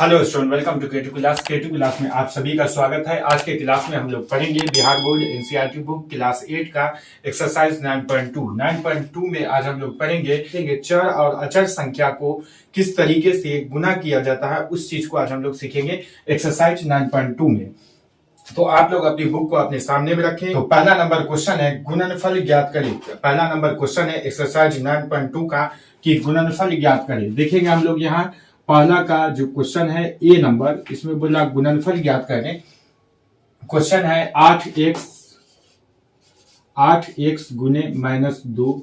Hello student, welcome to K two class. K two class में आप सभी का स्वागत है। आज के क्लास में हम लोग पढ़ेंगे Bihar board NCERT book class 8 का एक्सरसाइज 9.2। 9.2 में आज हम लोग पढ़ेंगे चर और अचर संख्या को किस तरीके से गुना किया जाता है, उस चीज को आज हम लोग सीखेंगे एक्सरसाइज 9.2 में। तो आप लोग अपनी बुक को अपने सामने में रखें। तो पहला नंबर क्वेश्चन है गुणनफल ज्ञात करें। पहला नंबर क्वेश्चन है एक्सरसाइज 9.2 का कि गुणनफल ज्ञात करें। देखेंगे हम लोग यहाँ पहला का जो क्वेश्चन है ए नंबर, इसमें बोला गुणनफल ज्ञात करें। क्वेश्चन है 8x गुने -2,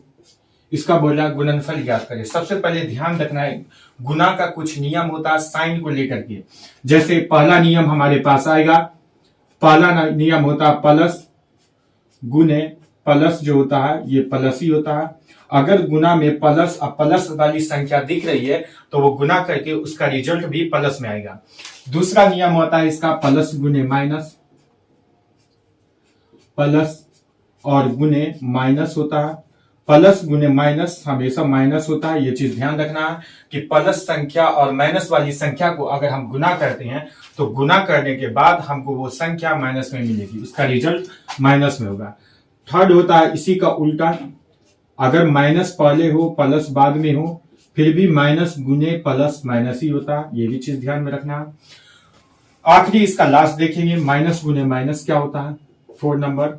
इसका बोला गुणनफल ज्ञात करें। सबसे पहले ध्यान रखना है गुना का कुछ नियम होता है साइन को लेकर के। जैसे पहला नियम हमारे पास आएगा, पहला नियम होता है प्लस गुने, प्लस जो होता है ये प्लस ही होता है। अगर गुना में प्लस और प्लस वाली संख्या दिख रही है तो वो गुना करके उसका रिजल्ट भी प्लस में आएगा। दूसरा नियम होता है इसका प्लस गुने माइनस, प्लस और गुने माइनस होता है। प्लस गुने माइनस हमेशा माइनस होता है, ये चीज ध्यान रखना है कि प्लस संख्या और माइनस वाली संख्या को अगर हम गुना करते हैं तो गुना करने के बाद हमको वो संख्या माइनस में मिलेगी, उसका रिजल्ट माइनस में होगा। थर्ड होता है इसी का उल्टा, अगर माइनस पहले हो प्लस बाद में हो फिर भी माइनस गुने प्लस माइनस ही होता है, ये भी चीज ध्यान में रखना है। आखिरी इसका लास्ट देखेंगे, माइनस गुने माइनस क्या होता है। 4 नंबर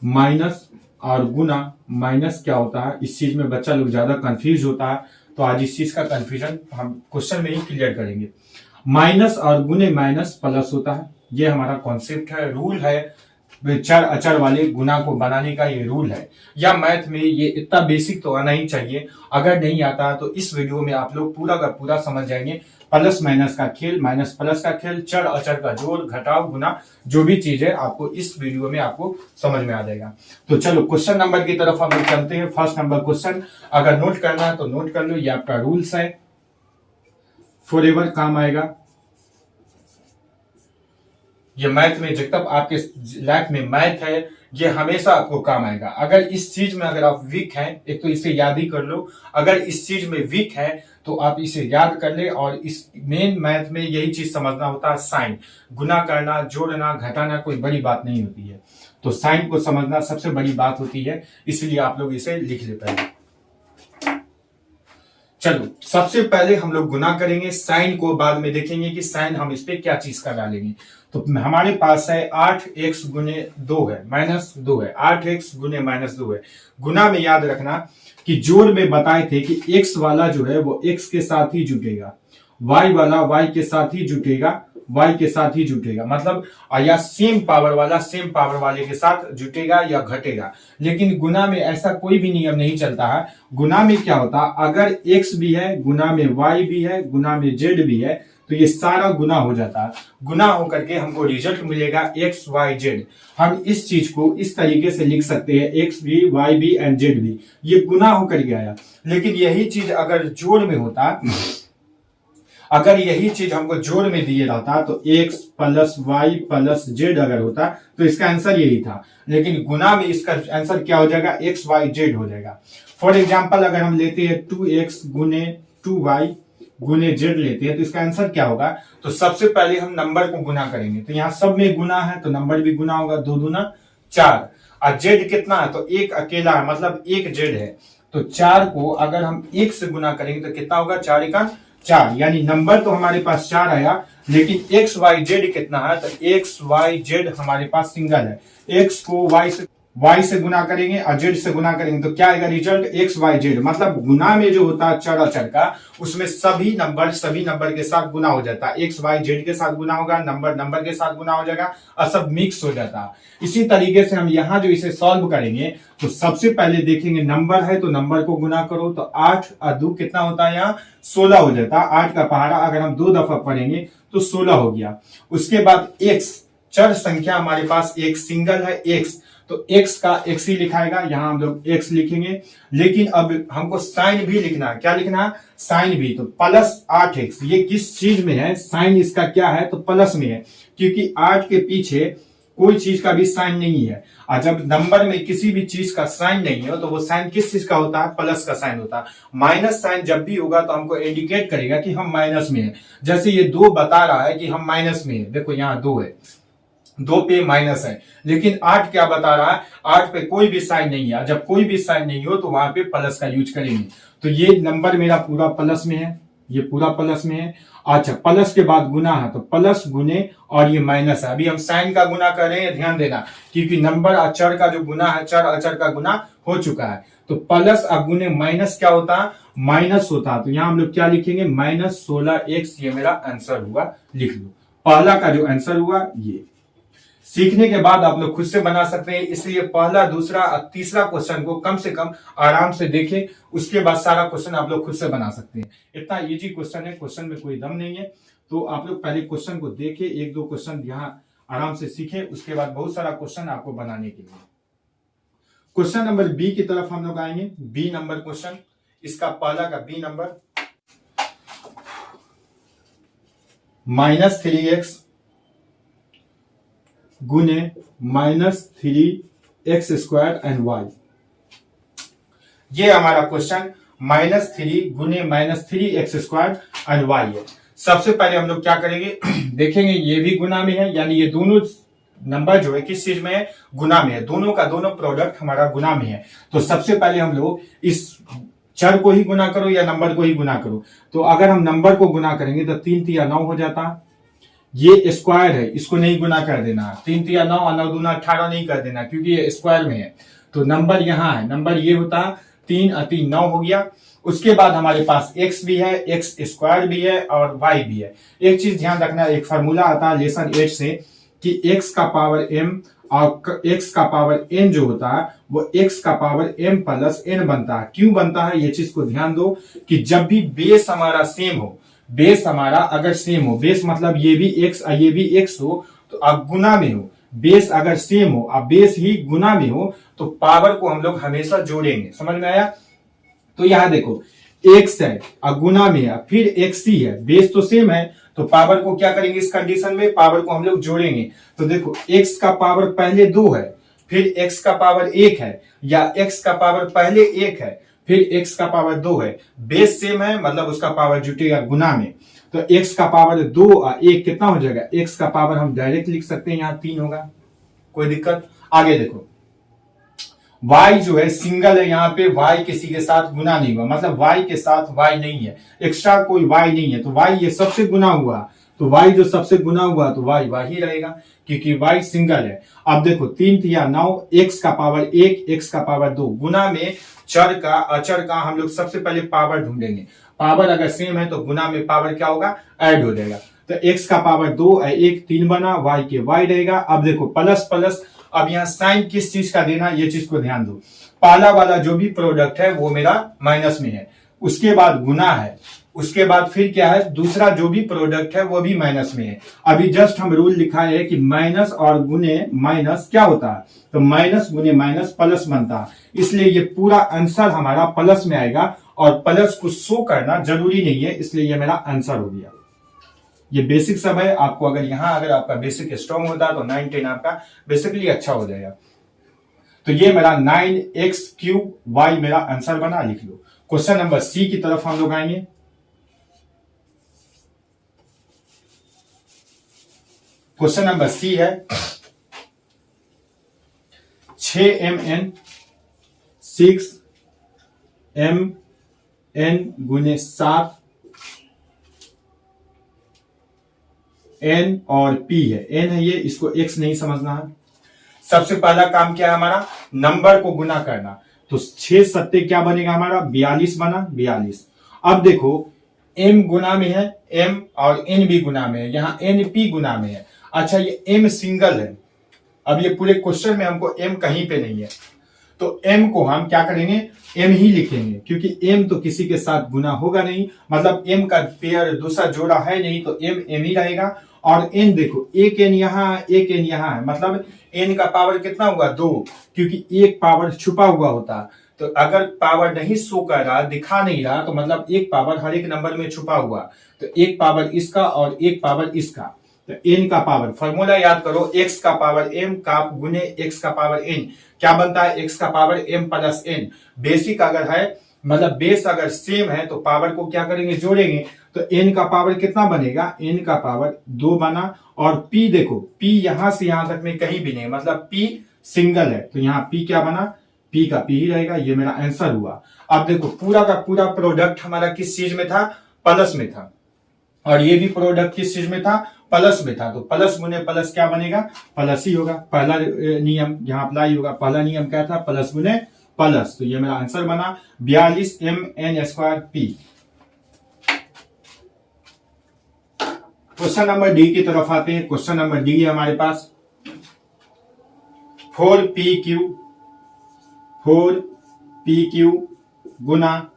माइनस और गुना माइनस क्या होता है, इस चीज में बच्चा लोग ज्यादा कंफ्यूज होता है, तो आज इस चीज का कंफ्यूजन हम क्वेश्चन में ही क्लियर करेंगे। माइनस और गुने माइनस प्लस होता है, ये हमारा कॉन्सेप्ट है, रूल है। चर अचर वाले गुना को बनाने का ये रूल है, या मैथ में ये इतना बेसिक तो आना ही चाहिए। अगर नहीं आता तो इस वीडियो में आप लोग पूरा का पूरा समझ जाएंगे। प्लस माइनस का खेल, माइनस प्लस का खेल, चर अचर का जोड़ घटाव गुना, जो भी चीज है आपको इस वीडियो में आपको समझ में आ जाएगा। तो चलो क्वेश्चन नंबर की तरफ हम लोग चलते हैं। फर्स्ट नंबर क्वेश्चन, अगर नोट करना है तो नोट कर लो, ये आपका रूल्स है, फॉरएवर काम आएगा। ये मैथ में जब तक आपके लाइफ में मैथ है ये हमेशा आपको काम आएगा। अगर इस चीज में अगर आप वीक हैं, एक तो इसे याद ही कर लो। अगर इस चीज में वीक है तो आप इसे याद कर ले। और इस मेन मैथ में यही चीज समझना होता है, साइन गुना करना, जोड़ना, घटाना कोई बड़ी बात नहीं होती है, तो साइन को समझना सबसे बड़ी बात होती है, इसलिए आप लोग इसे लिख लेते हैं। चलो सबसे पहले हम लोग गुना करेंगे, साइन को बाद में देखेंगे कि साइन हम इस पे क्या चीज का डालेंगे। तो हमारे पास है 8x गुने 2 है, -2 है, 8x गुने -2 है। गुना में याद रखना कि जोड़ में बताए थे कि x वाला जो है वो x के साथ ही जुटेगा, y वाला y के साथ ही जुटेगा, y के साथ ही जुटेगा, मतलब या सेम पावर वाला सेम पावर वाले के साथ जुटेगा या घटेगा। लेकिन गुना में ऐसा कोई भी नियम नहीं चलता है। गुना में क्या होता है, अगर x भी है, गुना में y भी है, गुना में z भी है, तो ये सारा गुना हो जाता है। गुना होकर के हमको रिजल्ट मिलेगा x y z। हम इस चीज को इस तरीके से लिख सकते हैं, x भी y भी एंड z भी, ये गुना होकर के आया। लेकिन यही चीज अगर जोड़ में होता, अगर यही चीज हमको जोड़ में दिए रहता तो x plus Y plus Z अगर होता तो इसका आंसर यही था। लेकिन गुना में इसका आंसर क्या हो जाएगा, x y z हो जाएगा। फॉर एग्जांपल अगर हम लेते हैं 2x गुने 2y गुने z लेते हैं तो इसका आंसर क्या होगा। तो सबसे पहले हम नंबर को गुना करेंगे, तो यहाँ सब में गुना है तो नंबर भी गुना होगा, 2 दूना 4। और z कितना है, तो एक अकेला है, मतलब एक z है। तो 4 को अगर हम 1 से गुना करेंगे तो कितना होगा, 4 का 4, यानी नंबर तो हमारे पास 4 आया, लेकिन x y z कितना है, तो x y z हमारे पास सिंगल है। x को y से गुना करेंगे और z से गुना करेंगे तो क्या आएगा रिजल्ट, x y z। मतलब गुना में जो होता है चर अचर का, उसमें सभी नंबर के साथ गुना हो जाता है। x y z के साथ गुना होगा, नंबर के साथ गुना हो जाएगा और सब मिक्स हो जाता है। इसी तरीके से हम यहाँ जो इसे सॉल्व करेंगे तो सबसे पहले देखेंगे नंबर है तो नंबर को गुना करो, तो 8 और 2 कितना होता है, यहाँ 16 हो जाता है। 8 का पहाड़ा अगर हम 2 दफा पढ़ेंगे तो 16 हो गया। उसके बाद x, चर संख्या हमारे पास एक सिंगल है x, तो x का x ही लिखाएगा, यहां हम लोग x लिखेंगे। लेकिन अब हमको साइन भी लिखना है, क्या लिखना है, साइन भी। तो प्लस 8x, ये किस चीज में है, साइन इसका क्या है, तो प्लस में है, क्योंकि 8 के पीछे कोई चीज का भी साइन नहीं है। और जब नंबर में किसी भी चीज का साइन नहीं हो तो वो साइन किस चीज का होता है? प्लस का साइन होता है। माइनस साइन जब भी होगा तो हमको इंडिकेट करेगा कि हम माइनस में है। जैसे ये 2 बता रहा है कि हम माइनस में है, देखो यहाँ 2 है, 2 पे माइनस है, लेकिन 8 क्या बता रहा है? 8 पे कोई भी साइन नहीं है। जब कोई भी साइन नहीं हो तो वहां पे प्लस का यूज करेंगे। तो ये नंबर मेरा पूरा प्लस में है, ये पूरा प्लस में है। अच्छा, प्लस के बाद गुना है तो प्लस गुने और ये माइनस है। अभी हम साइन का गुना कर रहे हैं, ध्यान देना, क्योंकि नंबर अचर का जो गुना है, चर अचर का गुना हो चुका है। तो प्लस और गुने माइनस क्या होता है? माइनस होता है। तो यहां हम लोग क्या लिखेंगे? -16x, ये मेरा आंसर हुआ, लिख लो। पहला का जो आंसर हुआ ये। सीखने के बाद आप लोग खुद से बना सकते हैं, इसलिए पहला, दूसरा और तीसरा क्वेश्चन को कम से कम आराम से देखें, उसके बाद सारा क्वेश्चन आप लोग खुद से बना सकते हैं। इतना इजी क्वेश्चन है, क्वेश्चन में कोई दम नहीं है। तो आप लोग पहले क्वेश्चन को देखें, 1-2 क्वेश्चन यहाँ आराम से सीखें, उसके बाद बहुत सारा क्वेश्चन आपको बनाने के लिए। क्वेश्चन नंबर बी की तरफ हम लोग आएंगे। बी नंबर क्वेश्चन, इसका पहला का बी नंबर, -3x गुने -3x² एंड y। ये हमारा क्वेश्चन -3 गुने -3x² एंड y है। सबसे पहले हम लोग क्या करेंगे? देखेंगे ये भी गुना में है, यानी ये दोनों नंबर जो है किस चीज में है? गुना में है। दोनों का दोनों प्रोडक्ट हमारा गुना में है। तो सबसे पहले हम लोग इस चर को ही गुना करो या नंबर को ही गुना करो। तो अगर हम नंबर को गुना करेंगे तो 3 तिया 9 हो जाता। ये स्क्वायर है, इसको नहीं गुना कर देना। 3 तिया 9 और 9 दूना 18 नहीं कर देना, क्योंकि ये स्क्वायर में है। तो नंबर यहाँ है, नंबर ये होता 3 और 3 9 हो गया। उसके बाद हमारे पास x भी है, x² भी है और y भी है। एक चीज ध्यान रखना, एक फार्मूला आता है लेसन 8 से कि x का पावर m और x का पावर n जो होता है वो x का पावर m प्लस n बनता है। क्यों बनता है? ये चीज को ध्यान दो कि जब भी बेस हमारा सेम हो, बेस हमारा अगर सेम हो, बेस मतलब ये भी x और ये भी x हो, तो अब गुना में हो, बेस अगर सेम हो और बेस ही गुना में हो तो पावर को हम लोग हमेशा जोड़ेंगे। समझ में आया? तो यहां देखो x है और गुना में है, फिर x ही है, बेस तो सेम है, तो पावर को क्या करेंगे? इस कंडीशन में पावर को हम लोग जोड़ेंगे। तो देखो x का पावर पहले 2 है, फिर x का पावर 1 है, या x का पावर पहले 1 है, फिर x का पावर 2 है। बेस सेम है, मतलब उसका पावर जुटेगा गुना में। तो x का पावर 2 और 1 कितना हो जाएगा? x का पावर हम डायरेक्ट लिख सकते हैं, यहां 3 होगा, कोई दिक्कत? आगे देखो y जो है सिंगल है, यहाँ पे y किसी के साथ गुना नहीं हुआ, मतलब y के साथ y नहीं है, एक्स्ट्रा कोई y नहीं है। तो y ये सबसे गुना हुआ, तो y जो सबसे गुना हुआ तो y ही रहेगा, क्योंकि y सिंगल है। अब देखो 3 तिया 9, x का पावर 1, x का पावर 2। गुना में चर का अचर का हम लोग सबसे पहले पावर ढूंढेंगे। पावर अगर सेम है तो गुना में पावर क्या होगा? ऐड हो जाएगा। तो x का पावर 2 और 1 3 बना, y के y रहेगा। अब देखो प्लस प्लस, अब यहाँ साइन किस चीज का देना, ये चीज को ध्यान दो। पहला वाला जो भी प्रोडक्ट है वो मेरा माइनस में है, उसके बाद गुना है, उसके बाद फिर क्या है? दूसरा जो भी प्रोडक्ट है वो भी माइनस में है। अभी जस्ट हम रूल लिखा है कि माइनस और गुने माइनस क्या होता है? तो माइनस गुने माइनस प्लस बनता है, इसलिए ये पूरा आंसर हमारा प्लस में आएगा। और प्लस को शो करना जरूरी नहीं है, इसलिए ये मेरा आंसर हो गया। ये बेसिक सब है। आपको अगर यहाँ अगर आपका बेसिक स्ट्रॉन्ग होता तो 9 10 आपका बेसिकली अच्छा हो जाएगा। तो ये मेरा 9x³ मेरा आंसर बना, लिख लो। क्वेश्चन नंबर सी की तरफ हम लोग आएंगे। क्वेश्चन नंबर सी है 6mn 6mn गुने 7 n और p है, n है ये, इसको x नहीं समझना है। सबसे पहला काम क्या है हमारा? नंबर को गुना करना। तो 6 सत्ते क्या बनेगा हमारा? 42 बना, 42। अब देखो m गुना में है, m और n भी गुना में है, यहाँ n p गुना में है। अच्छा ये m सिंगल है, अब ये पूरे क्वेश्चन में हमको m कहीं पे नहीं है, तो m को हम क्या करेंगे? m ही लिखेंगे, क्योंकि m तो किसी के साथ गुना होगा नहीं, मतलब m का पेयर दूसरा जोड़ा है नहीं, तो m ही रहेगा। और n देखो, एक n यहाँ, एक n यहाँ है, मतलब n का पावर कितना होगा? 2, क्योंकि एक पावर छुपा हुआ होता। तो अगर पावर नहीं शो कर रहा, दिखा नहीं रहा, तो मतलब एक पावर हर एक नंबर में छुपा हुआ, तो एक पावर इसका और एक पावर इसका। तो n का पावर, फॉर्मूला याद करो, x का पावर m का गुने x का पावर n क्या बनता है, x का power m plus n। Basic अगर है, मतलब बेस अगर सेम है तो पावर को क्या करेंगे, जोड़ेंगे। तो n का पावर कितना बनेगा, n का पावर 2 बना। और p देखो, p यहां से यहां तक में कहीं भी नहीं, मतलब p सिंगल है, तो यहाँ p क्या बना, p का p ही रहेगा। ये मेरा आंसर हुआ। अब देखो पूरा का पूरा प्रोडक्ट हमारा किस चीज में था, प्लस में था, और ये भी प्रोडक्ट किस चीज में था, प्लस में था। तो प्लस गुने प्लस क्या बनेगा, प्लस ही होगा। पहला नियम यहाँ अप्लाई होगा। पहला नियम क्या था, प्लस गुने प्लस। तो ये मेरा आंसर बना 42 mn²p। क्वेश्चन नंबर डी की तरफ आते हैं। क्वेश्चन नंबर डी है हमारे पास 4pq गुना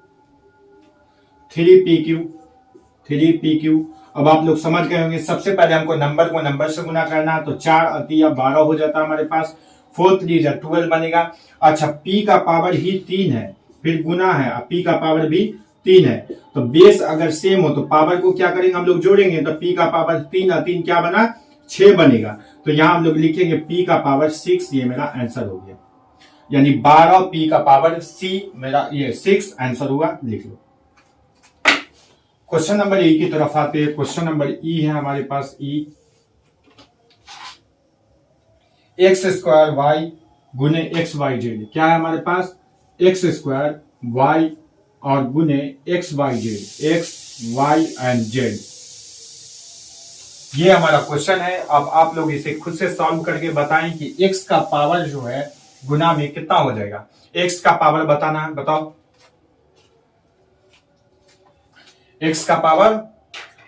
3pq। अब आप लोग समझ गए होंगे, सबसे पहले हमको नंबर को नंबर से गुना करना है। तो 4 और 3 12 हो जाता है हमारे पास। 4 3 12 बनेगा। अच्छा, p का पावर ही 3 है, फिर गुना है, अब p का पावर भी 3 है। तो बेस अगर सेम हो तो पावर को क्या करेंगे, हम लोग जोड़ेंगे। तो p का पावर 3 और 3 क्या बना, 6 बनेगा। तो यहां हम लोग लिखेंगे p का पावर 6। ये मेरा आंसर हो गया, यानी 12 p का पावर c मेरा ये 6 आंसर हुआ, लिख लो। क्वेश्चन नंबर ई की तरफ आते हैं। क्वेश्चन नंबर ई है हमारे पास ई, x² y गुने XYZ। क्या है हमारे पास, x² y और गुने XYZ, x y and z। ये हमारा क्वेश्चन है। अब आप लोग इसे खुद से सॉल्व करके बताएं कि x का पावर जो है गुना में कितना हो जाएगा। x का पावर बताना है, बताओ। x का पावर,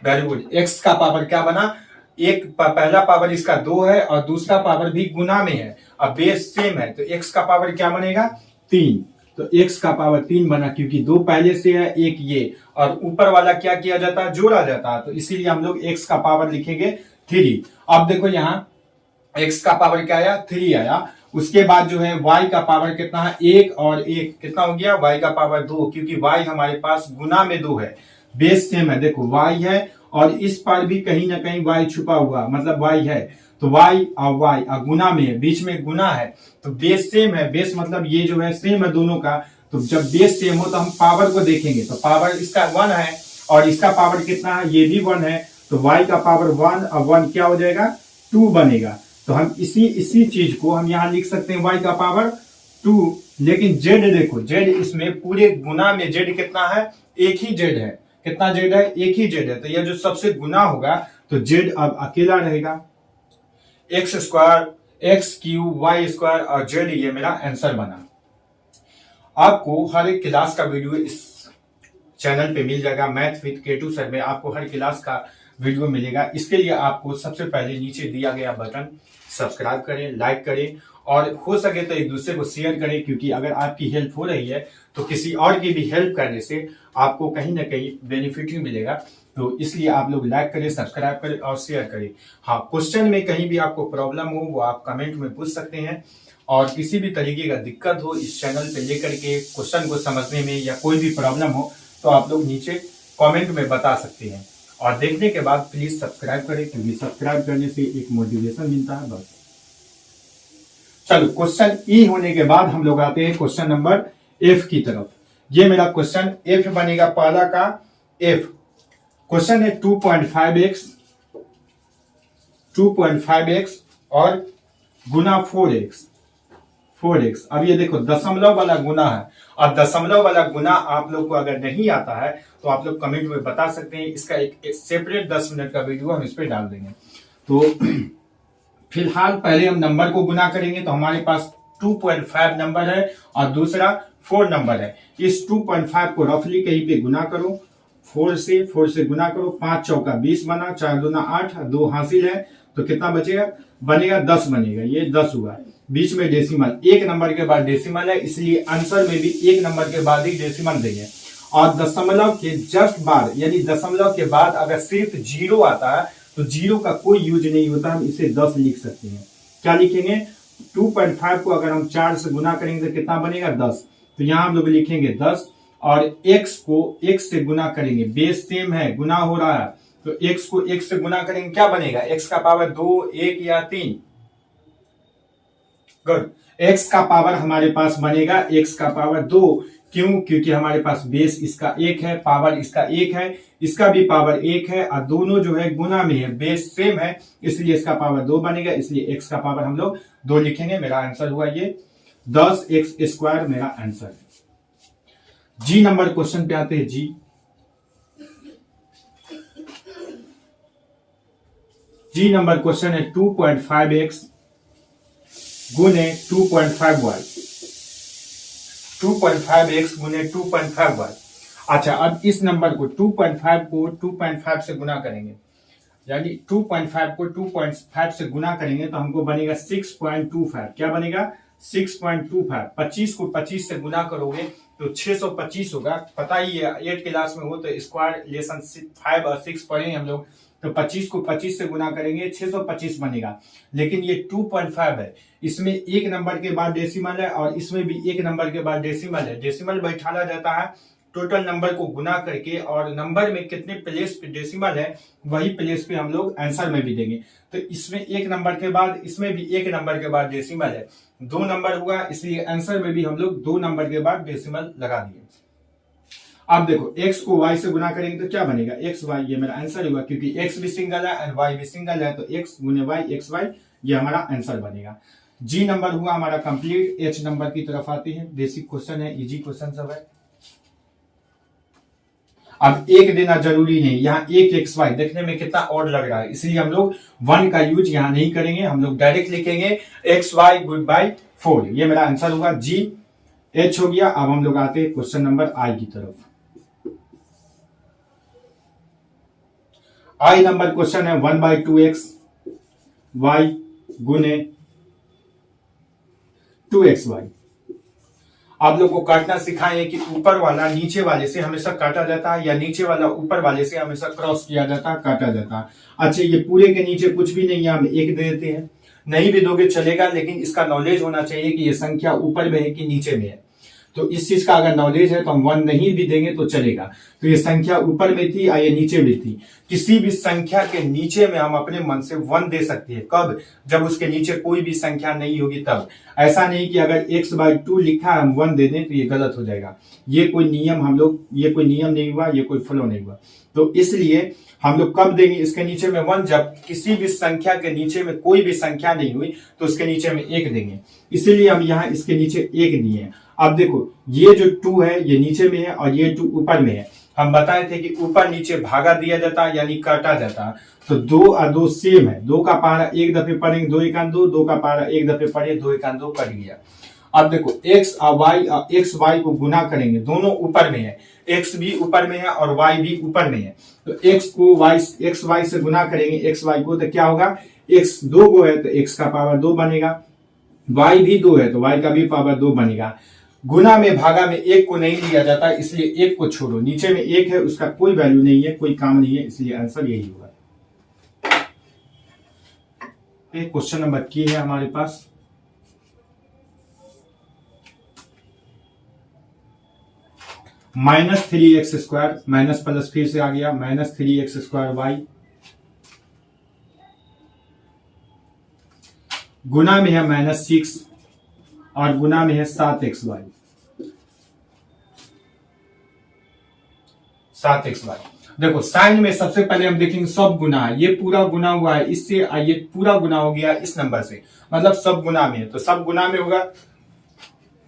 वेरी गुड, x का पावर क्या बना, एक पहला पावर इसका 2 है और दूसरा पावर भी गुना में है। अब बेस सेम है तो x का पावर क्या बनेगा, 3। तो x का पावर 3 बना, क्योंकि 2 पहले से है, एक ये, और ऊपर वाला क्या किया जाता है, जोड़ा जाता है। तो इसीलिए हम लोग x का पावर लिखेंगे 3। अब देखो यहाँ x का पावर क्या आया, 3 आया। उसके बाद जो है y का पावर कितना है, 1 और 1 कितना हो गया, y का पावर 2, क्योंकि y हमारे पास गुना में 2 है। बेस सेम है, देखो y है और इस पर भी कहीं ना कहीं y छुपा हुआ, मतलब y है। तो y और गुना में है, बीच में गुना है, तो बेस सेम है। बेस मतलब ये जो है सेम है दोनों का। तो जब बेस सेम हो तो हम पावर को देखेंगे। तो पावर इसका 1 है और इसका पावर कितना है, ये भी 1 है। तो y का पावर 1 और 1 क्या हो जाएगा, 2 बनेगा। तो हम इसी चीज को हम यहाँ लिख सकते हैं, y का पावर 2। लेकिन z देखो, z इसमें पूरे गुना में z कितना है, एक ही z है। कितना z है, एक ही z है। तो यह जो सबसे गुना होगा तो z अब अकेला रहेगा। x² x³ y² और z, ये मेरा आंसर बना। आपको हर एक क्लास का वीडियो इस चैनल पे मिल जाएगा। मैथ विद K2 सर में आपको हर क्लास का वीडियो मिलेगा। इसके लिए आपको सबसे पहले नीचे दिया गया बटन सब्सक्राइब करें, लाइक करें और हो सके तो एक दूसरे को शेयर करें, क्योंकि अगर आपकी हेल्प हो रही है तो किसी और की भी हेल्प करने से आपको कहीं ना कहीं बेनिफिट ही मिलेगा। तो इसलिए आप लोग लाइक करें, सब्सक्राइब करें और शेयर करें। हाँ, क्वेश्चन में कहीं भी आपको प्रॉब्लम हो वो आप कमेंट में पूछ सकते हैं, और किसी भी तरीके का दिक्कत हो इस चैनल पे लेकर के क्वेश्चन को समझने में या कोई भी प्रॉब्लम हो तो आप लोग नीचे कमेंट में बता सकते हैं। और देखने के बाद प्लीज सब्सक्राइब करें, क्योंकि सब्सक्राइब करने से एक मोटिवेशन मिलता है। बस चलो, क्वेश्चन ई होने के बाद हम लोग आते हैं क्वेश्चन नंबर एफ की तरफ। ये मेरा क्वेश्चन एफ बनेगा, पहला का एफ। क्वेश्चन है 2.5x और गुना 4x। अब ये देखो दशमलव वाला गुना है, और दशमलव वाला गुना आप लोग को अगर नहीं आता है तो आप लोग कमेंट में बता सकते हैं। इसका एक सेपरेट 10 मिनट का वीडियो हम इस पे डाल देंगे। तो फिलहाल पहले हम नंबर को गुना करेंगे। तो हमारे पास 2.5 नंबर है और दूसरा 4 नंबर है। इस 2.5 को रफली कहीं पे गुना करो, 4 से गुना करो। 5 चौका 20 बना, 4 दूना 8, 2 हासिल है, तो कितना बचेगा, बनेगा 10 बनेगा। ये 10 हुआ। बीच में डेसिमल, एक नंबर के बाद डेसिमल है, इसलिए आंसर में भी एक नंबर के बाद ही डेसिमल देंगे। और दशमलव के जस्ट बाद, यानी दशमलव के बाद अगर सिर्फ 0 आता है तो 0 का कोई यूज नहीं होता, हम इसे 10 लिख सकते हैं। क्या लिखेंगे, 2.5 को अगर हम 4 से गुना करेंगे तो कितना बनेगा, 10। तो यहां हम लोग लिखेंगे 10, और x को x से गुना करेंगे, बेस सेम है, गुना हो रहा है, तो x को x से गुना करेंगे, क्या बनेगा, x का पावर 2, 1 या 3। गुड। x का पावर हमारे पास बनेगा x का पावर 2। क्यों? क्योंकि हमारे पास बेस इसका 1 है, पावर इसका 1 है, इसका भी पावर 1 है, और दोनों जो है गुना में है, बेस सेम है, इसलिए इसका पावर 2 बनेगा, इसलिए x का पावर हम लोग 2 लिखेंगे। मेरा आंसर हुआ ये 10x² मेरा आंसर है। जी नंबर क्वेश्चन पे आते हैं। जी नंबर क्वेश्चन है 2.5x गुने 2.5y। 2.5x गुने 2.5y। अच्छा, अब इस नंबर को 2.5 को 2.5 से गुना करेंगे, यानी 2.5 को 2.5 से गुना करेंगे तो हमको बनेगा 6.25। क्या बनेगा? 6.25। 25 को 25 से गुना करोगे तो 625 होगा। पता ही है 8 क्लास में हो तो स्क्वायर रिलेशन 5 और 6 पढ़ेंगे हम लोग। तो 25 को 25 से गुना करेंगे 625 बनेगा। लेकिन ये 2.5 है, इसमें एक नंबर के बाद डेसिमल है और इसमें भी एक नंबर के बाद डेसिमल है। डेसिमल बैठाला जाता है टोटल नंबर को गुना करके, और नंबर में कितने प्लेस पे डेसिमल है वही प्लेस पे हम लोग आंसर में भी देंगे। तो इसमें एक नंबर के बाद, इसमें भी एक नंबर के बाद डेसिमल है, 2 नंबर हुआ, इसलिए आंसर में भी हम लोग 2 नंबर के बाद डेसिमल लगा दिए। अब देखो x को y से गुना करेंगे तो क्या बनेगा, x y, ये मेरा आंसर हुआ, क्योंकि x भी सिंगल है और y भी सिंगल है, तो x गुने y, x y, ये हमारा आंसर बनेगा। जी नंबर हुआ हमारा कंप्लीट। h नंबर की तरफ आती है। बेसिक क्वेश्चन है, इजी क्वेश्चन सब है। अब एक देना जरूरी नहीं, यहाँ एक xy देखने में कितना ऑड लग रहा है, इसलिए हम लोग 1 का यूज यहाँ नहीं करेंगे, हम लोग डायरेक्ट लिखेंगे xy गुड बाय 4। ये मेरा आंसर होगा। जी h हो गया। अब हम लोग आते हैं क्वेश्चन नंबर I की तरफ। I नंबर क्वेश्चन है 1/2x y गुने 2xy। आप लोग को काटना सिखाए कि ऊपर वाला नीचे वाले से हमेशा काटा जाता है, या नीचे वाला ऊपर वाले से हमेशा क्रॉस किया जाता है, काटा जाता है। अच्छा, ये पूरे के नीचे कुछ भी नहीं है, हम 1 दे देते हैं। नहीं भी दोगे चलेगा, लेकिन इसका नॉलेज होना चाहिए कि ये संख्या ऊपर में है कि नीचे में है। तो इस चीज का अगर नॉलेज है तो हम 1 नहीं भी देंगे तो चलेगा। तो ये संख्या ऊपर में थी या ये नीचे में थी, किसी भी संख्या के नीचे में हम अपने मन से 1 दे सकते हैं। कब? जब उसके नीचे कोई भी संख्या नहीं होगी तब। ऐसा नहीं कि अगर x/2 लिखा है हम 1 दे दें तो ये गलत हो जाएगा। ये कोई नियम ये कोई नियम नहीं हुआ, ये कोई फ्लो नहीं हुआ। तो इसलिए हम लोग कब देंगे इसके नीचे में 1? जब किसी भी संख्या के नीचे में कोई भी संख्या नहीं हुई तो उसके नीचे में 1 देंगे। इसीलिए हम यहाँ इसके नीचे 1 दिए हैं। अब देखो, ये जो 2 है ये नीचे में है और ये 2 ऊपर में है। हम बताए थे कि ऊपर नीचे भागा दिया जाता है, यानी काटा जाता है। तो 2 और 2 सेम है। 2 का पहाड़ा एक दफे पढ़ेंगे 2 1 2, 2 का पहाड़ा एक दफे पढ़े 2 1 2 पढ़ गया। अब देखो, x और y को गुना करेंगे, दोनों ऊपर में है, x भी ऊपर में है और y भी ऊपर में है। तो x को x y से गुना करेंगे x y को, तो क्या होगा, x 2 को है तो x का पावर 2 बनेगा, y भी 2 है तो y का भी पावर 2 बनेगा। गुना में भागा में 1 को नहीं लिया जाता, इसलिए 1 को छोड़ो। नीचे में 1 है, उसका कोई वैल्यू नहीं है, कोई काम नहीं है, इसलिए आंसर यही होगा। क्वेश्चन नंबर की है हमारे पास -3x², माइनस प्लस फिर से आ गया, -3x² y गुना में है -6 और गुना में है 7xy। 7xy देखो, साइन में सबसे पहले हम देखेंगे सब गुना है, ये पूरा गुना हुआ है इससे, ये पूरा गुना हो गया इस नंबर से, मतलब सब गुना में है। तो सब गुना में होगा,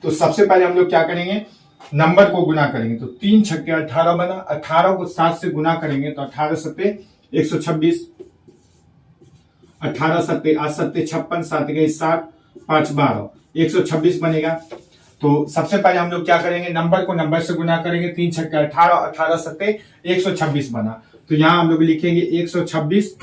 तो सबसे पहले हम लोग क्या करेंगे, नंबर को गुना करेंगे। तो 3 छक्के 18 बना, 18 को 7 से गुना करेंगे तो 18 सत्ते 126, 18 सत्ते 8 सत्ते 56, 7 गए 7, 5 12, 126 बनेगा। तो सबसे पहले हम लोग क्या करेंगे, नंबर को नंबर से गुना करेंगे। 3 छक्के 18, 18 सत्ते 126 बना, तो यहां हम लोग लिखेंगे 126।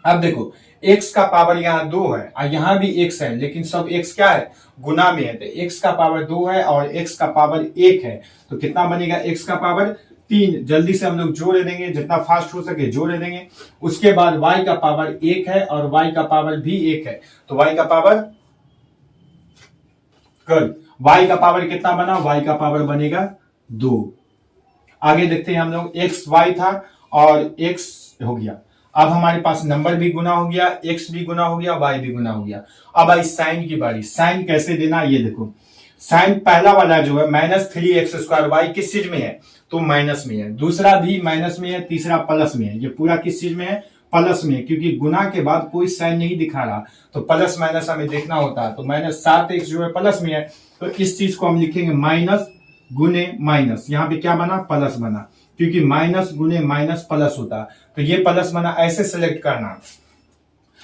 अब देखो, x का पावर यहाँ 2 है और यहाँ भी x है, लेकिन सब x क्या है, गुना में है। तो x का पावर 2 है और x का पावर 1 है, तो कितना बनेगा, x का पावर 3। जल्दी से हम लोग जोड़ देंगे, जितना फास्ट हो सके जोड़ देंगे। उसके बाद y का पावर 1 है और y का पावर भी 1 है, तो y का पावर y का पावर कितना बना, y का पावर बनेगा 2। आगे देखते हैं हम लोग, x y था और x हो गया। अब हमारे पास नंबर भी गुना हो गया, x भी गुना हो गया, y भी गुना हो गया। अब आई साइन की बारी। साइन कैसे देना, ये देखो। साइन पहला वाला जो है -3x²y किस चीज में है, तो माइनस में है। दूसरा भी माइनस में है, तीसरा प्लस में है। ये पूरा किस चीज में है, प्लस में, क्योंकि गुना के बाद कोई साइन नहीं दिखा रहा, तो प्लस माइनस हमें देखना होता है। तो -7x जो है प्लस में है, तो इस चीज को हम लिखेंगे माइनस गुने माइनस। यहाँ पे क्या बना, प्लस बना, क्योंकि माइनस गुने माइनस प्लस होता, तो ये प्लस बना। ऐसे सेलेक्ट करना।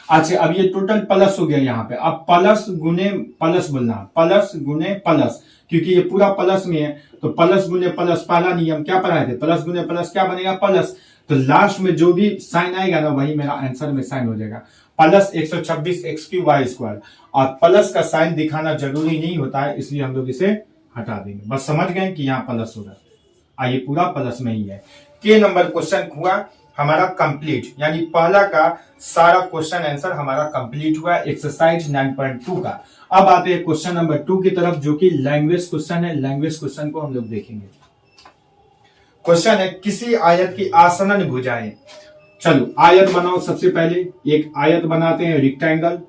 अच्छा, अब ये टोटल प्लस हो गया यहाँ पे। अब प्लस गुने प्लस बोलना, प्लस गुने प्लस, क्योंकि ये पूरा प्लस में है, तो प्लस गुने प्लस पहला नियम क्या पढ़ाए थे, प्लस गुने प्लस क्या बनेगा, प्लस। तो लास्ट में जो भी साइन आएगा ना, वही मेरा आंसर में साइन हो जाएगा। प्लस 126x³ और प्लस का साइन दिखाना जरूरी नहीं होता है, इसलिए हम लोग इसे हटा देंगे। बस समझ गए कि यहाँ प्लस होगा, आइए पूरा प्लस में ही है। के नंबर क्वेश्चन हुआ हमारा कंप्लीट, यानी पहला का सारा क्वेश्चन आंसर हमारा कंप्लीट हुआ एक्सरसाइज 9.2 का। अब आते हैं क्वेश्चन नंबर 2 की तरफ, जो कि लैंग्वेज क्वेश्चन है। लैंग्वेज क्वेश्चन को हम लोग देखेंगे। क्वेश्चन है, किसी आयत की आसन्न भुजाएं। चलो आयत बनाओ। सबसे पहले एक आयत बनाते हैं, रेक्टेंगल।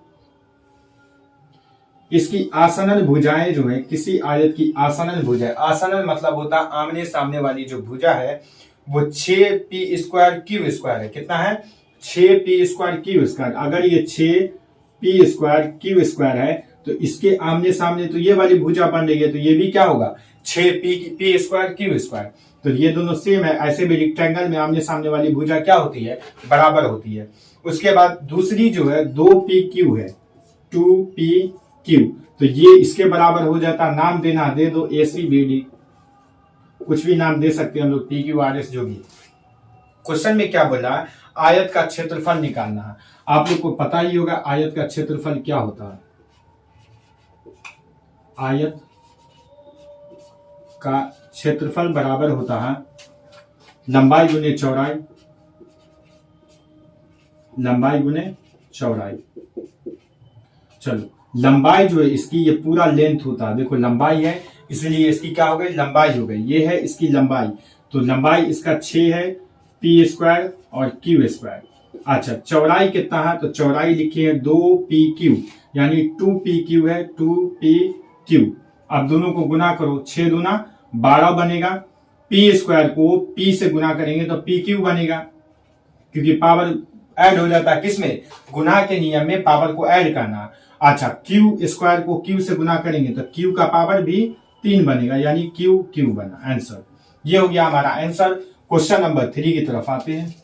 इसकी आसन्न भुजाएं जो है, किसी आयत की आसन्न भुजाएं, आसन्न मतलब होता है आमने सामने वाली जो भुजा है वो 6p²q² है। कितना है, 6p²q²। अगर ये 6p²q² है तो इसके आमने सामने तो ये वाली भुजा बन रही है, तो ये भी क्या होगा, 6p²q²। तो ये दोनों सेम है। ऐसे भी रेक्टेंगल में आमने सामने वाली भुजा क्या होती है, बराबर होती है। उसके बाद दूसरी जो है 2pq है, 2pq, तो ये इसके बराबर हो जाता। नाम देना, दे दो ACBD, कुछ भी नाम दे सकते हैं हम लोग, PQRS जो भी। क्वेश्चन में क्या बोला है, आयत का क्षेत्रफल निकालना है। आप लोग को पता ही होगा आयत का क्षेत्रफल क्या होता है। आयत का क्षेत्रफल बराबर होता है लंबाई गुने चौड़ाई, लंबाई गुने चौड़ाई। चलो लंबाई जो है इसकी, ये पूरा लेंथ होता है। देखो लंबाई है, इसलिए इसकी क्या हो गई, लंबाई हो गई। ये है इसकी लंबाई, तो लंबाई इसका 6 है, p² और q²। अच्छा चौड़ाई कितना है, तो चौड़ाई लिखी है 2pq, यानी 2pq है, 2pq। अब दोनों को गुना करो, 6 दूना 12 बनेगा। p² को p से गुना करेंगे तो pq बनेगा, क्योंकि पावर ऐड हो जाता है किसमें, गुना के नियम में पावर को ऐड करना। अच्छा q² को q से गुना करेंगे तो q का पावर भी 3 बनेगा, यानी q बना आंसर। ये हो गया हमारा आंसर। क्वेश्चन नंबर 3 की तरफ आते हैं।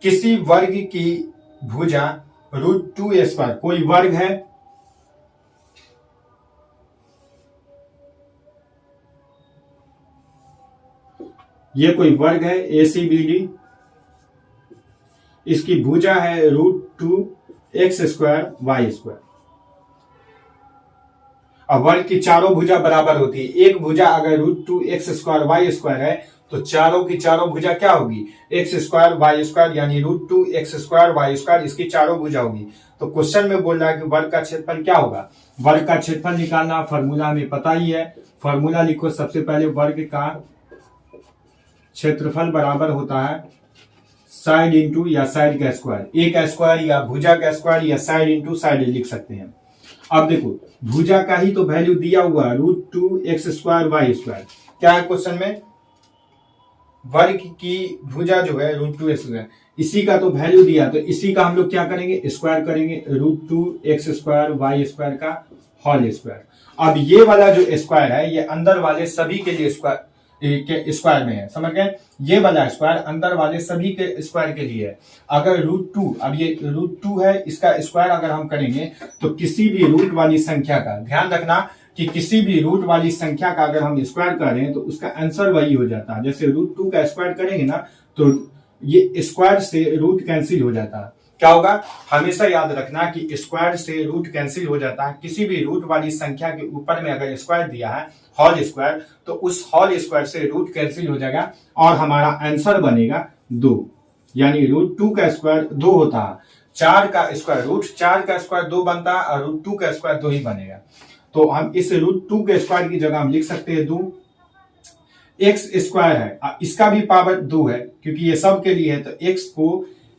किसी वर्ग की भुजा √2a², कोई वर्ग है, ये कोई वर्ग है ACBD, इसकी भुजा है √2x²y²। अब वर्ग की चारों भुजा बराबर होती है। एक भुजा अगर √2x²y² है तो चारों की चारों भुजा क्या होगी, x²y², यानी √2x²y², इसकी चारों भुजा होगी। तो क्वेश्चन में बोल रहा है कि वर्ग का क्षेत्रफल क्या होगा। वर्ग का क्षेत्रफल निकालना फॉर्मूला में पता ही है। फॉर्मूला लिखो सबसे पहले, वर्ग का क्षेत्रफल बराबर होता है साइड इंटू या साइड का स्क्वायर, एक स्क्वायर या भुजा का स्क्वायर या साइड इंटू साइड लिख सकते हैं। अब देखो भुजा का ही तो वैल्यू दिया हुआ है √2x²y²। क्या है क्वेश्चन में, वर्ग की भुजा जो है √2x², इसी का तो वैल्यू दिया, तो इसी का हम लोग क्या करेंगे, स्क्वायर करेंगे, √2x²y² का होल स्क्वायर। अब ये वाला जो स्क्वायर है ये अंदर वाले सभी के लिए स्क्वायर के स्क्वायर में है, समझ गए। ये वाला स्क्वायर अंदर वाले सभी के स्क्वायर के लिए है। अगर √2, अब ये √2 है, इसका स्क्वायर अगर हम करेंगे तो किसी भी रूट वाली संख्या का, ध्यान रखना कि किसी भी रूट वाली संख्या का अगर हम स्क्वायर करें तो उसका आंसर वही हो जाता है। जैसे √2 का स्क्वायर करेंगे ना तो ये स्क्वायर से रूट कैंसिल हो जाता है। क्या होगा, हमेशा याद रखना कि स्क्वायर से रूट कैंसिल हो जाता है। किसी भी रूट वाली संख्या के ऊपर में अगर स्क्वायर दिया है होल स्क्वायर, तो उस होल स्क्वायर से रूट कैंसिल हो जाएगा और हमारा आंसर बनेगा 2, यानी √2 का स्क्वायर 2 होता है। 4 का स्क्वायर, √4 का स्क्वायर 2 बनता है और √2 का स्क्वायर 2 ही बनेगा। तो हम इस √2 के स्क्वायर की जगह हम लिख सकते हैं 2, एक्स स्क्वायर है, इसका भी पावर 2 है क्योंकि ये सब के लिए है, तो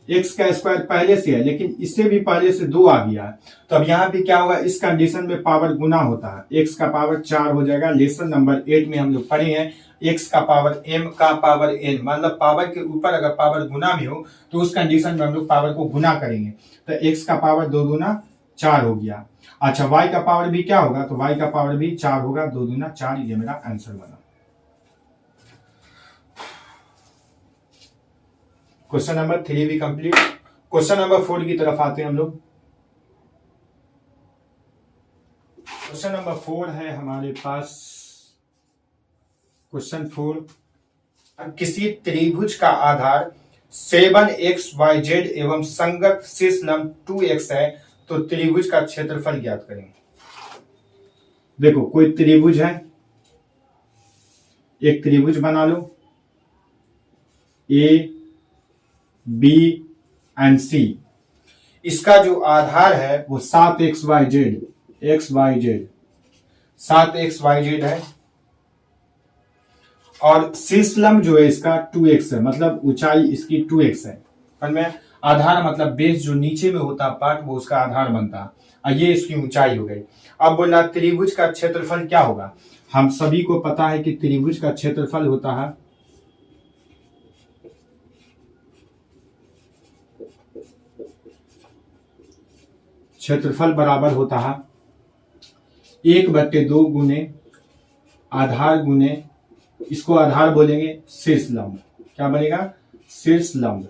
एक्स का स्क्वायर पहले से है लेकिन इससे भी पहले से 2 आ गया है। तो अब यहाँ पे क्या होगा, इस कंडीशन में पावर गुना होता है, एक्स का पावर 4 हो जाएगा। लेसन नंबर 8 में हम लोग पढ़े हैं एक्स का पावर m का पावर n, मतलब पावर के ऊपर अगर पावर गुना में हो तो उस कंडीशन में हम लोग पावर को गुना करेंगे। तो x का पावर 2 दूना 4 हो गया। अच्छा y का पावर भी क्या होगा, तो y का पावर भी 4 होगा, 2 दूना 4, ये मेरा आंसर बना। क्वेश्चन नंबर 3 भी कंप्लीट। क्वेश्चन नंबर 4 की तरफ आते हैं हम लोग। क्वेश्चन नंबर 4 है हमारे पास, क्वेश्चन 4, किसी त्रिभुज का आधार 7xyz एवं संगत शीर्ष लंब 2x है तो त्रिभुज का क्षेत्रफल ज्ञात करें। देखो कोई त्रिभुज है, एक त्रिभुज बना लो ए बी एंड सी, इसका जो आधार है वो 7xyz 7xyz है और शीर्ष लंब जो है इसका 2x है, मतलब ऊंचाई इसकी 2x है। पर में आधार मतलब बेस जो नीचे में होता पार्ट वो उसका आधार बनता है, ये इसकी ऊंचाई हो गई। अब बोला त्रिभुज का क्षेत्रफल क्या होगा, हम सभी को पता है कि त्रिभुज का क्षेत्रफल होता है क्षेत्रफल बराबर होता है 1/2 गुने आधार गुने, इसको आधार बोलेंगे शीर्ष लंब, क्या बनेगा शीर्ष लंब,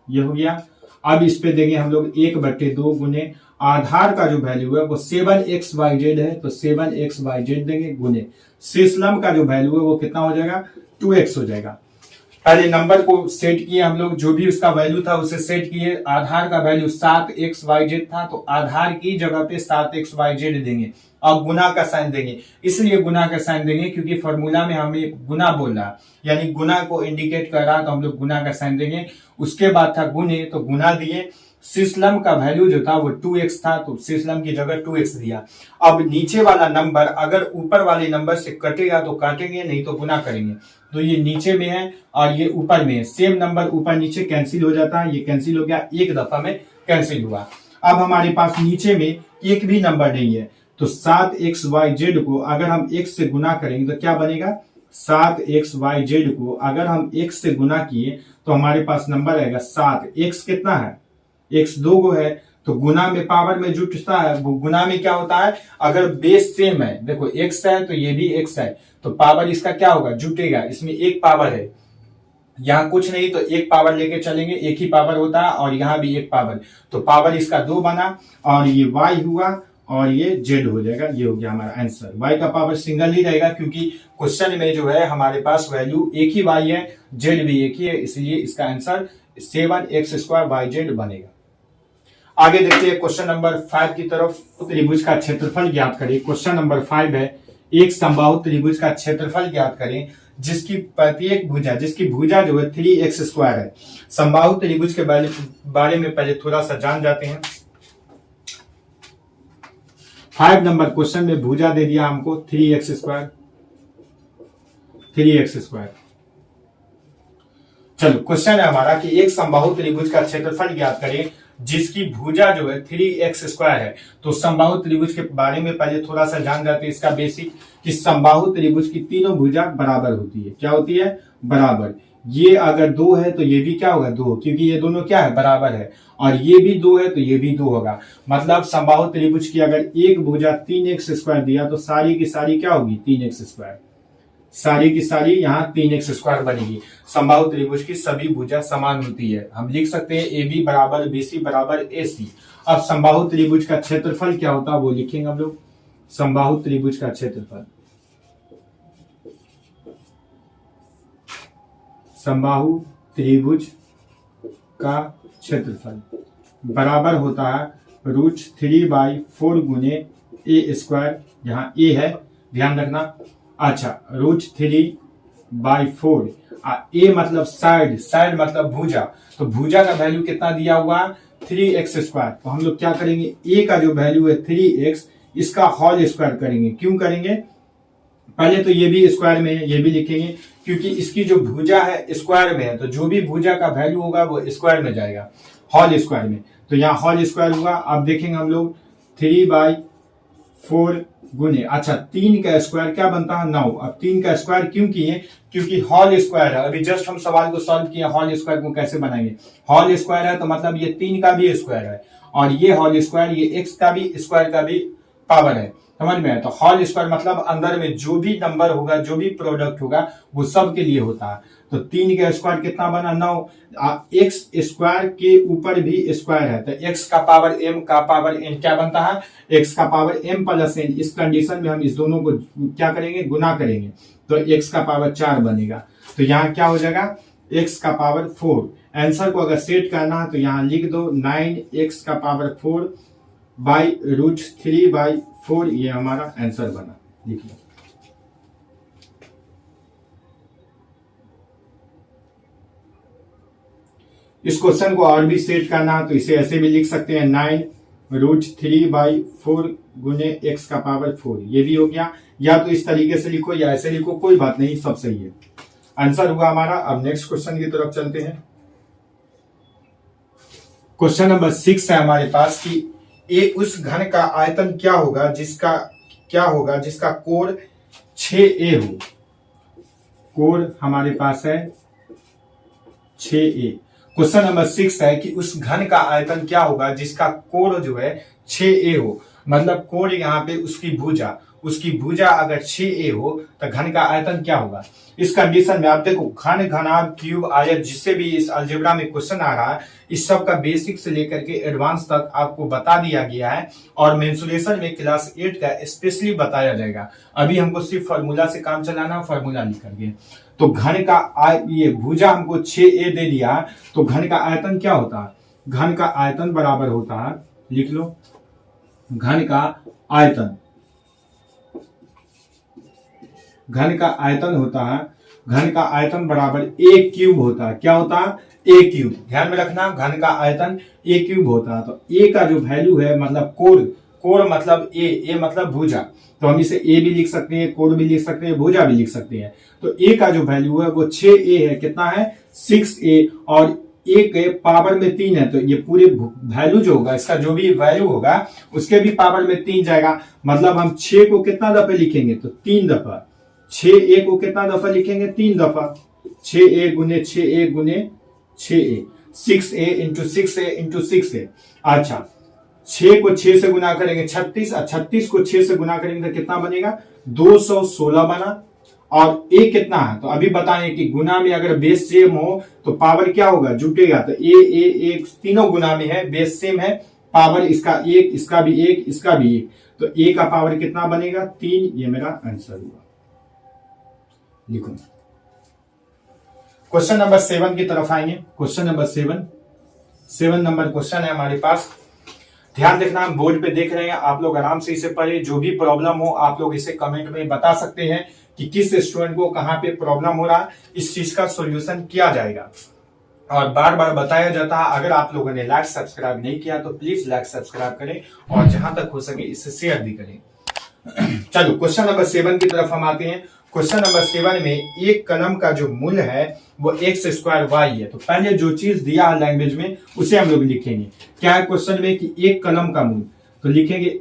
ये हो गया। अब इस पे देंगे हम लोग 1/2 गुने आधार का जो वैल्यू है वो 7xyz है तो 7xyz देंगे गुने शीर्ष लंब का जो वैल्यू है वो कितना हो जाएगा 2x हो जाएगा। पहले नंबर को सेट किए हम लोग, जो भी उसका वैल्यू था उसे सेट किए। आधार का वैल्यू 7xyz था तो आधार की जगह पे 7xyz देंगे और गुना का साइन देंगे। इसलिए गुना का साइन देंगे क्योंकि फॉर्मूला में हमें गुना बोल रहा यानी गुना को इंडिकेट कर रहा, तो हम लोग गुना का साइन देंगे। उसके बाद था गुने तो गुना दिए। शीर्ष लंब का वैल्यू जो था वो 2x था तो शीर्ष लंब की जगह 2x दिया। अब नीचे वाला नंबर अगर ऊपर वाले नंबर से कटेगा तो काटेंगे, नहीं तो गुना करेंगे। तो ये नीचे में है और ये ऊपर में है, सेम नंबर ऊपर नीचे कैंसिल हो जाता है, ये कैंसिल हो गया, एक दफा में कैंसिल हुआ। अब हमारे पास नीचे में एक भी नंबर नहीं है तो 7xyz को अगर हम x से गुना करेंगे तो क्या बनेगा, 7xyz को अगर हम x से गुना किए तो हमारे पास नंबर आएगा 7। x कितना है, x 2 को है तो गुना में पावर में जुटता है, वो गुना में क्या होता है अगर बेस सेम है, देखो x है तो ये भी x है तो पावर इसका क्या होगा जुटेगा, इसमें एक पावर है, यहाँ कुछ नहीं तो एक पावर लेके चलेंगे, एक ही पावर होता है और यहाँ भी एक पावर, तो पावर इसका 2 बना और ये y हुआ और ये z हो जाएगा। ये हो गया हमारा आंसर। y का पावर सिंगल ही रहेगा क्योंकि क्वेश्चन में जो है हमारे पास वैल्यू एक ही y है, z भी एक ही है, इसलिए इसका आंसर 7x² बनेगा। आगे देखते हैं क्वेश्चन नंबर 5 की तरफ। त्रिभुज का क्षेत्रफल ज्ञात करें। क्वेश्चन नंबर 5 है, एक समबाहु त्रिभुज का क्षेत्रफल ज्ञात करें जिसकी प्रत्येक भुजा, जिसकी भुजा जो है 3x² है। समबाहु त्रिभुज के बारे में पहले थोड़ा सा जान जाते हैं। 5 नंबर क्वेश्चन में भुजा दे दिया हमको 3x²। चलो क्वेश्चन है हमारा कि एक समबाहु त्रिभुज का क्षेत्रफल ज्ञात करें जिसकी भुजा जो है 3x² है। तो समबाहु त्रिभुज के बारे में पहले थोड़ा सा जान जाते हैं, इसका बेसिक कि समबाहु त्रिभुज की तीनों भुजा बराबर होती है। क्या होती है, बराबर। ये अगर 2 है तो ये भी क्या होगा 2, क्योंकि ये दोनों क्या है बराबर है, और ये भी 2 है तो ये भी 2 होगा। मतलब समबाहु त्रिभुज की अगर एक भुजा 3x² दिया तो सारी की सारी क्या होगी 3x², सारी की सारी यहाँ 3x² बनेगी। समबाहु त्रिभुज की सभी भुजा समान होती है। हम लिख सकते हैं AB बराबर BC बराबर AC। अब समबाहु त्रिभुज का क्षेत्रफल क्या होता है वो लिखेंगे हम लोग। समबाहु त्रिभुज का क्षेत्रफल, समबाहु त्रिभुज का क्षेत्रफल बराबर होता है √3/4 गुने A²। यहाँ A है, ध्यान रखना। अच्छा, √3/4, A मतलब साइड, साइड मतलब भुजा, तो भुजा का वैल्यू कितना दिया हुआ 3x²। तो हम लोग क्या करेंगे, A का जो वैल्यू है 3x, इसका होल स्क्वायर करेंगे। क्यों करेंगे, पहले तो ये भी स्क्वायर में है, ये भी लिखेंगे क्योंकि इसकी जो भुजा है स्क्वायर में है, तो जो भी भुजा का वैल्यू होगा वो स्क्वायर में जाएगा, होल स्क्वायर में। तो यहाँ होल स्क्वायर होगा। अब देखेंगे हम लोग 3/4 गुने, अच्छा 3 का स्क्वायर क्या बनता है 9। अब 3 का स्क्वायर क्यों किए, क्योंकि होल स्क्वायर है। अभी जस्ट हम सवाल को सॉल्व किए, होल स्क्वायर को कैसे बनाएंगे, होल स्क्वायर है तो मतलब ये 3 का भी स्क्वायर है और ये होल स्क्वायर ये एक्स का भी स्क्वायर का भी पावर है, समझ में है। तो होल स्क्वायर मतलब अंदर में जो भी नंबर होगा, जो भी प्रोडक्ट होगा वो सब के लिए होता है। तो 3 का स्क्वायर कितना बना 9, एक्स स्क्वायर के ऊपर भी स्क्वायर है तो एक्स का पावर एम का पावर एन क्या बनता है, एक्स का पावर एम प्लस एन। इस कंडीशन में हम इस दोनों को क्या करेंगे, गुना करेंगे तो एक्स का पावर 4 बनेगा। तो यहाँ क्या हो जाएगा, एक्स का पावर 4। आंसर को अगर सेट करना है तो यहाँ लिख दो 9x का पावर 4 बाई √3/4, ये हमारा आंसर बना, लिख लो। इस क्वेश्चन को और भी सेट करना है तो इसे ऐसे भी लिख सकते हैं 9√3/4 गुने x का पावर 4, ये भी हो गया। या तो इस तरीके से लिखो या ऐसे लिखो, कोई बात नहीं, सब सही है। आंसर हुआ हमारा। अब नेक्स्ट क्वेश्चन की तरफ चलते हैं। क्वेश्चन नंबर 6 है हमारे पास कि ए उस घन का आयतन क्या होगा जिसका कोण 6a हो। कोण हमारे पास है 6a। क्वेश्चन नंबर 6 है कि उस घन का आयतन क्या होगा जिसका कोण जो है 6a हो। मतलब कोण यहाँ पे उसकी भुजा अगर 6a हो तो घन का आयतन क्या होगा। इस कंडीशन में आप देखो घन, घनाभ, क्यूब, आयत, जिससे भी इस अलजेब्रा में क्वेश्चन आ रहा है इस सब का बेसिक से लेकर के एडवांस तक आपको बता दिया गया है और मेंसुरेशन में क्लास 8 का स्पेशली बताया जाएगा। अभी हमको सिर्फ फॉर्मूला से काम चलाना, फॉर्मूला लिख करके। तो घन का ये भुजा हमको 6a दे दिया, तो घन का आयतन क्या होता है, घन का आयतन बराबर होता है, लिख लो, घन का आयतन होता है, घन का आयतन बराबर a क्यूब होता है। क्या होता है, a क्यूब। ध्यान में रखना, घन का आयतन a क्यूब होता है। तो a का जो वैल्यू है मतलब कोण मतलब a मतलब भुजा, तो हम इसे a भी लिख सकते हैं, कोण भी लिख सकते हैं, भुजा भी लिख सकते हैं। तो a का जो वैल्यू है वो 6a है। कितना है, 6a, और a के पावर में 3 है। तो ये पूरे वैल्यू जो होगा, इसका जो भी वैल्यू होगा उसके भी पावर में 3 जाएगा। मतलब हम 6 को कितना दफे लिखेंगे, तो 3 दफा। 6a को कितना दफा लिखेंगे, 3 दफा। 6a गुने 6a गुने 6a, 6a into 6a into 6a। अच्छा 6 को 6 से गुना करेंगे 36, और 36 को 6 से गुना करेंगे तो कितना बनेगा, 216 बना। और a कितना है, तो अभी बताएं कि गुना में अगर बेस सेम हो तो पावर क्या होगा, जुटेगा। तो a तीनों गुना में है, बेस सेम है, पावर इसका 1, इसका भी 1, इसका भी 1, तो a का पावर कितना बनेगा, 3। ये मेरा आंसर हुआ, लिखो। क्वेश्चन नंबर 7 की तरफ आएंगे। क्वेश्चन नंबर 7 नंबर क्वेश्चन है हमारे पास। ध्यान देखना, हम बोर्ड पे देख रहे हैं, आप लोग आराम से इसे पढ़े। जो भी प्रॉब्लम हो आप लोग इसे कमेंट में बता सकते हैं कि किस स्टूडेंट को कहां पे प्रॉब्लम हो रहा है, इस चीज का सॉल्यूशन किया जाएगा। और बार बार बताया जाता है, अगर आप लोगों ने लाइक सब्सक्राइब नहीं किया तो प्लीज लाइक सब्सक्राइब करें और जहां तक हो सके इसे शेयर भी करें। चलो क्वेश्चन नंबर 7 की तरफ हम आते हैं। क्वेश्चन नंबर 7 में एक कलम का जो मूल्य है वो x² y है। तो पहले जो चीज दिया है लैंग्वेज में उसे हम लोग लिखेंगे। क्या है क्वेश्चन में कि एक कलम का मूल्य, तो लिखेंगे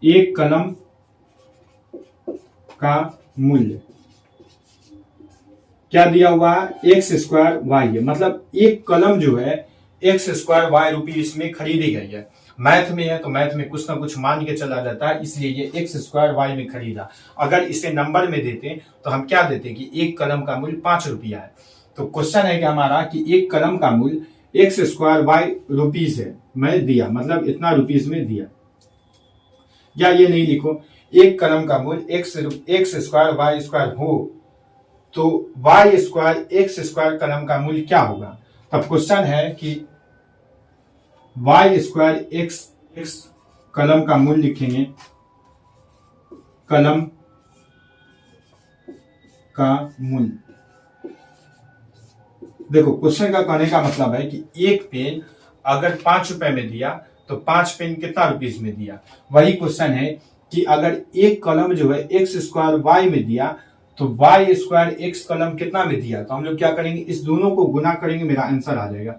एक कलम का मूल्य क्या दिया हुआ है, x² y है। मतलब एक कलम जो है x² y रुपीज में खरीदी गई है। मैथ में है तो मैथ में कुछ ना कुछ मान के चला जाता है, इसलिए ये x² y में खरीदा। अगर इसे नंबर में देते तो हम क्या देते कि एक कलम का मूल्य 5 रुपया है। तो क्वेश्चन है कि हमारा कि एक कलम का मूल्य x² y रुपीज है, मैं दिया मतलब इतना रुपीज में दिया। या ये नहीं लिखो, एक कलम का मूल्य x² y² हो तो y² x² कलम का मूल्य क्या होगा। तब क्वेश्चन है कि y² x कलम का मूल्य लिखेंगे, कलम का मूल्य। देखो क्वेश्चन का कहने का मतलब है कि एक पेन अगर 5 रुपए में दिया तो 5 पेन कितना रुपीज में दिया। वही क्वेश्चन है कि अगर एक कॉलम जो है एक्स स्क्वायर वाई में दिया तो वाई स्क्वायर एक्स कॉलम कितना में दिया, तो हम लोग क्या करेंगे, इस दोनों को गुना करेंगे, मेरा आंसर आ जाएगा।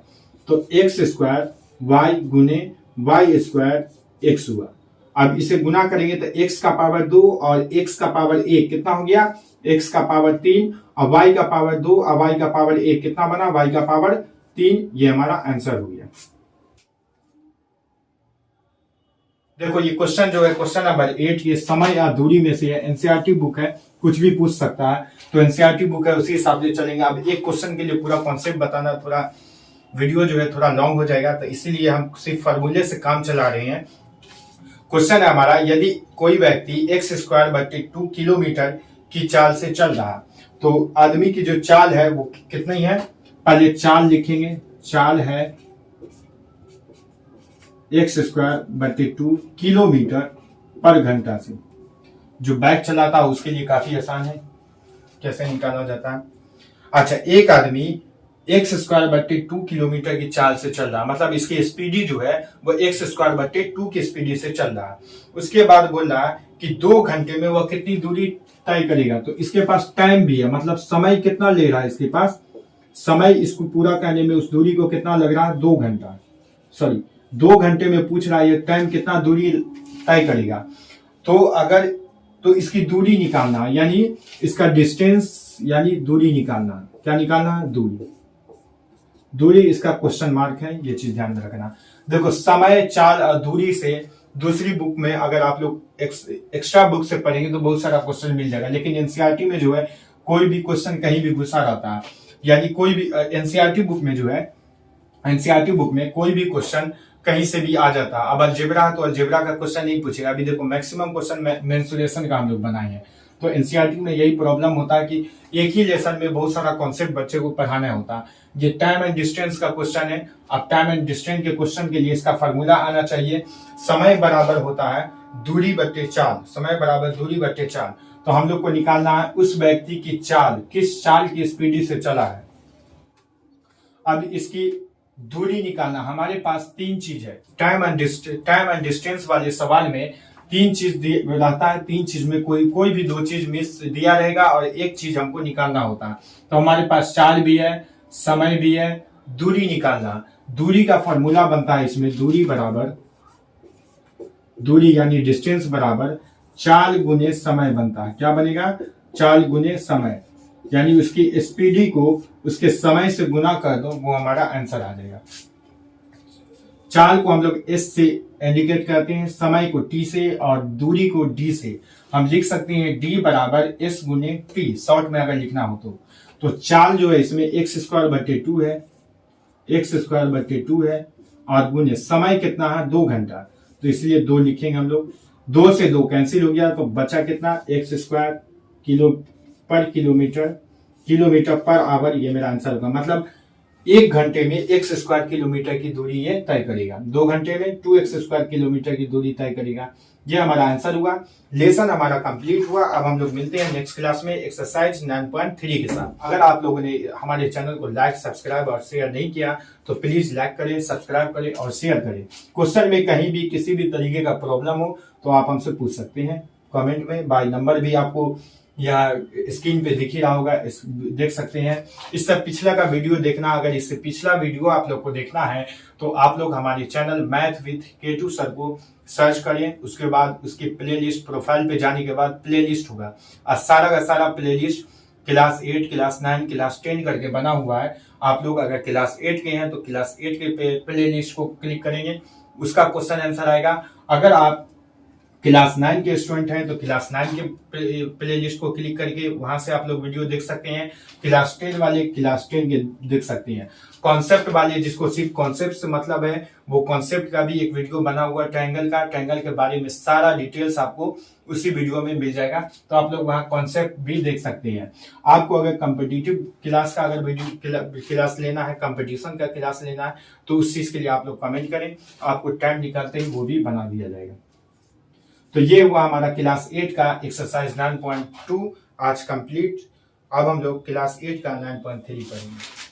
तो एक्स स्क्वायर वाई गुने वाई स्क्वायर एक्स हुआ। अब इसे गुना करेंगे तो x का पावर 2 और x का पावर 1 कितना हो गया, x का पावर 3 और y का पावर 2 और y का पावर 1 कितना बना, y का पावर 3। ये हमारा आंसर हो गया। देखो ये क्वेश्चन जो है क्वेश्चन नंबर 8, ये समय या दूरी में से है, एनसीईआरटी बुक है, कुछ भी पूछ सकता है, तो एनसीईआरटी बुक है उसी हिसाब से चलेंगे। अब एक क्वेश्चन के लिए पूरा कॉन्सेप्ट बताना थोड़ा वीडियो जो है थोड़ा लॉन्ग हो जाएगा, तो इसीलिए हम सिर्फ फार्मूले से काम चला रहे हैं। क्वेश्चन है हमारा, यदि कोई व्यक्ति एक्स स्क्वायर बटे 2 किलोमीटर की चाल से चल रहा, तो आदमी की जो चाल है वो कितनी है, पहले चाल लिखेंगे, चाल है एक्स स्क्वायर बटे 2 किलोमीटर पर घंटा से। जो बाइक चलाता है उसके लिए काफी आसान है, कैसे निकाला जाता है। अच्छा, एक आदमी एक्स स्क्वायर बटे 2 किलोमीटर की चाल से चल रहा, मतलब इसकी स्पीडी जो है वो एक्स स्क्वायर बटे 2 की स्पीडी से चल रहा है। उसके बाद बोल रहा है कि 2 घंटे में वह कितनी दूरी तय करेगा, तो इसके पास टाइम भी है, मतलब समय कितना ले रहा है इसके पास, समय इसको पूरा करने में उस दूरी को कितना लग रहा है, 2 घंटा, सॉरी 2 घंटे में पूछ रहा है टाइम कितना दूरी तय करेगा। तो अगर तो इसकी दूरी निकालना, यानी इसका डिस्टेंस यानी दूरी निकालना, क्या निकालना है, दूरी इसका क्वेश्चन मार्क है, ये चीज ध्यान में रखना। देखो समय, चाल और दूरी से दूसरी बुक में अगर आप लोग एक्स्ट्रा बुक से पढ़ेंगे तो बहुत सारा क्वेश्चन मिल जाएगा, लेकिन एनसीईआरटी में जो है कोई भी क्वेश्चन कहीं भी घुसा रहता है, यानी कोई भी एनसीईआरटी बुक में जो है, एनसीईआरटी बुक में कोई भी क्वेश्चन कहीं से भी आ जाता है। अब अलजेब्रा है तो अलजेब्रा का क्वेश्चन नहीं पूछेगा। अभी देखो मैक्सिमम क्वेश्चन मेंसुरेशन का हम लोग बनाए हैं, तो एनसीईआरटी में यही प्रॉब्लम होता है कि एक ही लेसन में बहुत सारा कॉन्सेप्ट बच्चे को पढ़ाना होता है। ये टाइम एंड डिस्टेंस का क्वेश्चन है। अब टाइम एंड डिस्टेंस के क्वेश्चन के लिए इसका फार्मूला आना चाहिए, समय बराबर होता है दूरी बटे चाल, समय बराबर दूरी बटे चाल। तो हम लोग को निकालना है उस व्यक्ति की चाल किस चाल की स्पीडी से चला है। अब इसकी दूरी निकालना, हमारे पास 3 चीज है, टाइम एंड डिस्टेंस वाले सवाल में 3 चीज रहता है, 3 चीज में कोई भी 2 चीज मिस दिया रहेगा और एक चीज हमको निकालना होता है। तो हमारे पास चाल भी है, समय भी है, दूरी निकालना। दूरी का फॉर्मूला बनता है इसमें, दूरी यानी डिस्टेंस बराबर चाल गुने समय बनता है। क्या बनेगा, चाल गुने समय, यानी उसकी स्पीडी को उसके समय से गुना कर दो, वो हमारा आंसर आ जाएगा। चाल को हम लोग एस से इंडिकेट करते हैं, समय को टी से और दूरी को डी से। हम लिख सकते हैं डी बराबर एस गुने टी, शॉर्ट में अगर लिखना हो तो चाल जो है इसमें एक्स स्क्वायर बटे 2 है, एक्स स्क्वायर बटे 2 है, और गुने समय कितना है 2 घंटा, तो इसलिए 2 लिखेंगे हम लोग। 2 से 2 कैंसिल हो गया तो बचा कितना, एक्स स्क्वायर किलो पर किलोमीटर पर आवर, ये मेरा आंसर होगा। मतलब 1 घंटे में एक्स स्क्वायर किलोमीटर की दूरी ये तय करेगा, 2 घंटे में 2x स्क्वायर किलोमीटर की दूरी तय करेगा। ये हमारा आंसर हुआ। लेसन हमारा कंप्लीट हुआ। अब हम लोग मिलते हैं नेक्स्ट क्लास में एक्सरसाइज 9.3 के साथ। अगर आप लोगों ने हमारे चैनल को लाइक, सब्सक्राइब और शेयर नहीं किया तो प्लीज लाइक करें, सब्सक्राइब करें और शेयर करें। क्वेश्चन में कहीं भी किसी भी तरीके का प्रॉब्लम हो तो आप हमसे पूछ सकते हैं कमेंट में। बाय नंबर भी आपको या स्क्रीन पे दिख ही रहा होगा, देख सकते हैं। इससे पिछला का वीडियो देखना, अगर इससे पिछला वीडियो आप लोग को देखना है तो आप लोग हमारे चैनल मैथ विद केटू सर को सर्च करें। उसके बाद उसकी प्लेलिस्ट प्रोफाइल पे जाने के बाद प्लेलिस्ट होगा, और सारा का सारा प्लेलिस्ट क्लास 8, क्लास 9, क्लास 10 करके बना हुआ है। आप लोग अगर क्लास 8 के हैं तो क्लास 8 के प्लेलिस्ट को क्लिक करेंगे, उसका क्वेश्चन आंसर आएगा। अगर आप क्लास 9 के स्टूडेंट हैं तो क्लास 9 के प्लेलिस्ट को क्लिक करके वहां से आप लोग वीडियो देख सकते हैं। क्लास 10 वाले क्लास 10 के देख सकते हैं। कॉन्सेप्ट वाले जिसको सिर्फ कॉन्सेप्ट से मतलब है, वो कॉन्सेप्ट का भी एक वीडियो बना हुआ ट्रायंगल का, ट्रायंगल के बारे में सारा डिटेल्स आपको उसी वीडियो में मिल जाएगा। तो आप लोग वहां कॉन्सेप्ट भी देख सकते हैं। आपको अगर कॉम्पिटिटिव क्लास का अगर वीडियो क्लास लेना है, कंपटीशन का क्लास लेना है, तो उस चीज के लिए आप लोग कमेंट करें, आपको टाइम निकालते ही वो भी बना दिया जाएगा। तो ये हुआ हमारा क्लास 8 का एक्सरसाइज 9.2 आज कंप्लीट। अब हम लोग क्लास 8 का 9.3 पढ़ेंगे।